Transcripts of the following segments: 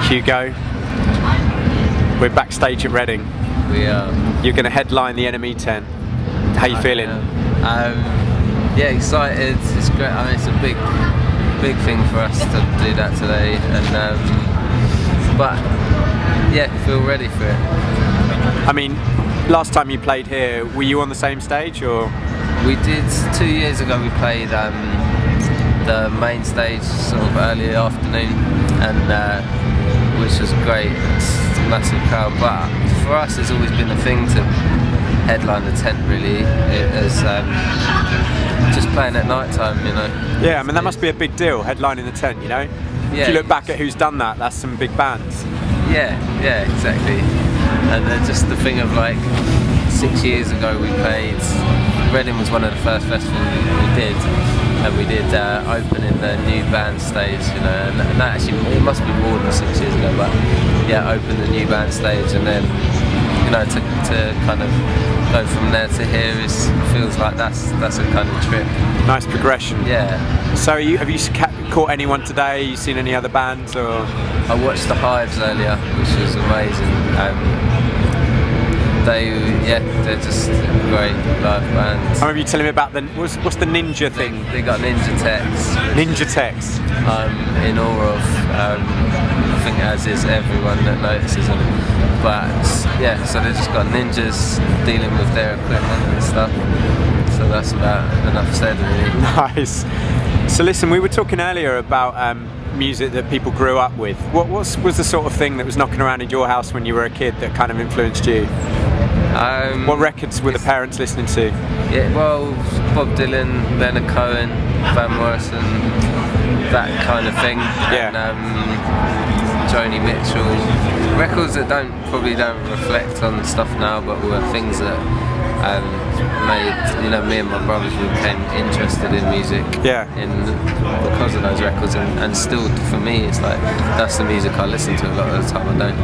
Hugo, we're backstage at Reading. We are. You're going to headline the NME tent. How you feeling? Yeah, excited. It's great. I mean, it's a big thing for us to do that today, and but yeah, feel ready for it. I mean, last time you played here, were you on the same stage, or? We did 2 years ago. We played the main stage sort of early afternoon, and which was great. It's a massive crowd, but for us it's always been a thing to headline the tent, really. It is just playing at night time, you know. Yeah, I mean that must be a big deal, headlining the tent, you know. Yeah. If you look back at who's done that, that's some big bands. Yeah, exactly. And then just the thing of like 6 years ago we played, Reading was one of the first festivals we did, and we did open in the new band stage, you know, and that actually, it must be more than 6 years ago, but yeah, open the new band stage, and then, you know, to kind of go from there to here feels like that's a kind of trip. Nice progression. Yeah. So have you caught anyone today? You seen any other bands, or? I watched the Hives earlier, which was amazing. They're just great live bands. I remember you telling me about what's the Ninja thing? They got Ninja Techs. Ninja Techs. I'm in awe of. I think as is everyone that notices them. But yeah, so they've just got ninjas dealing with their equipment and stuff. So that's about enough said, really. Nice. So listen, we were talking earlier about music that people grew up with. What was the sort of thing that was knocking around in your house when you were a kid that kind of influenced you? What records were the parents listening to? Yeah, well, Bob Dylan, Leonard Cohen, Van Morrison, that kind of thing. Yeah. And Joni Mitchell. Records that probably don't reflect on stuff now, but were things that made, you know, me and my brothers became interested in music. Yeah. Because of those records, and still for me, it's like that's the music I listen to a lot of the time. I don't.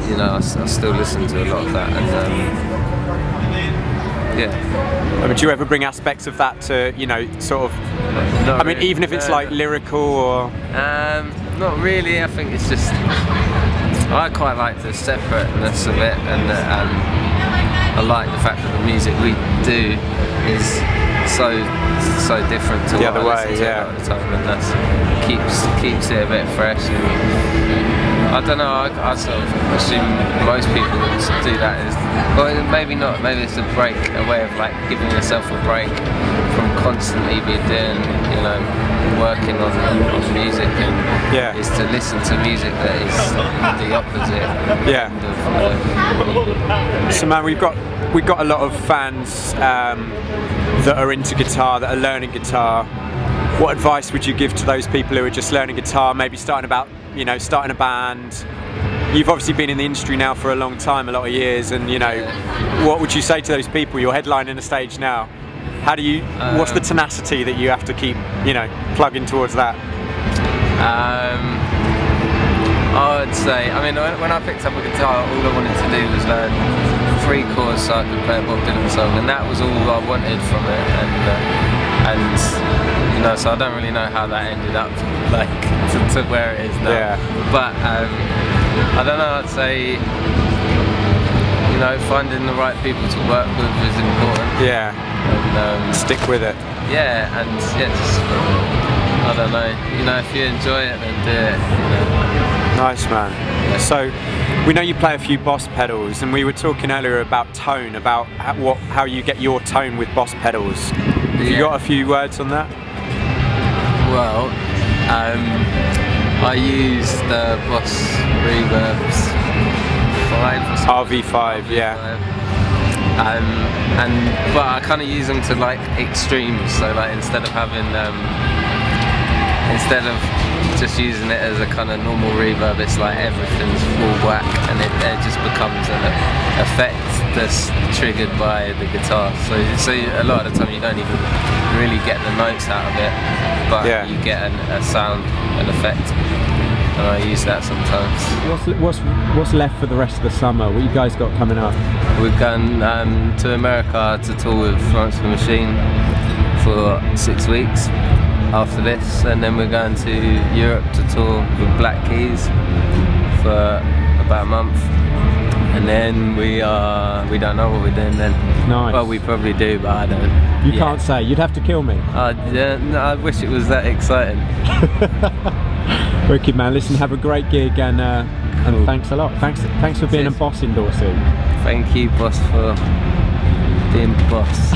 You know, I still listen to a lot of that, and yeah. I mean, do you ever bring aspects of that to, you know, sort of? I mean, even if it's like lyrical or. Not really. I think it's just I quite like the separateness of it, and I like the fact that the music we do is so different to the what other I way, listen to a lot of the time, and that keeps it a bit fresh. And I don't know. I sort of assume most people that do that is, well, maybe not. Maybe it's a break, a way of like giving yourself a break from constantly doing, you know, working on music, and is to listen to music that is the opposite. Yeah. So man, we've got a lot of fans that are into guitar, that are learning guitar. What advice would you give to those people who are just learning guitar, maybe starting a band? You've obviously been in the industry now for a long time, a lot of years, and you know, what would you say to those people? You're headlining a stage now. How do you? What's the tenacity that you have to keep, you know, plugging towards that? I would say, I mean, when I picked up a guitar, all I wanted to do was learn 3 chords so I could play a Bob Dylan song, and that was all I wanted from it. And you know, so I don't really know how that ended up, like to where it is now. Yeah. But I don't know. I'd say, you know, finding the right people to work with is important. Yeah. And stick with it. Yeah, and yeah, just, I don't know. You know, if you enjoy it, then do it. You know. Nice, man. Yeah. So we know you play a few Boss pedals, and we were talking earlier about tone, about how you get your tone with Boss pedals. Have you got a few words on that? Well, I use the Boss Reverbs 5 RV5, yeah. But I kind of use them to like extremes. So like instead of just using it as a kind of normal reverb, it's like everything's full whack, and it just becomes an effect that's triggered by the guitar. So a lot of the time you don't even really get the notes out of it, but you get a sound, an effect, and I use that sometimes. What's left for the rest of the summer? What you guys got coming up? We've gone to America to tour with Florence and the Machine for 6 weeks. after this, and then we're going to Europe to tour with Black Keys for about a month, and then we don't know what we're doing then. Nice. Well, we probably do, but I don't. You can't say. You'd have to kill me. Yeah, no, I wish it was that exciting. Wicked, man. Listen, have a great gig, and thanks a lot. Thanks for being a boss in Dorsey. Thank you, boss, for being boss.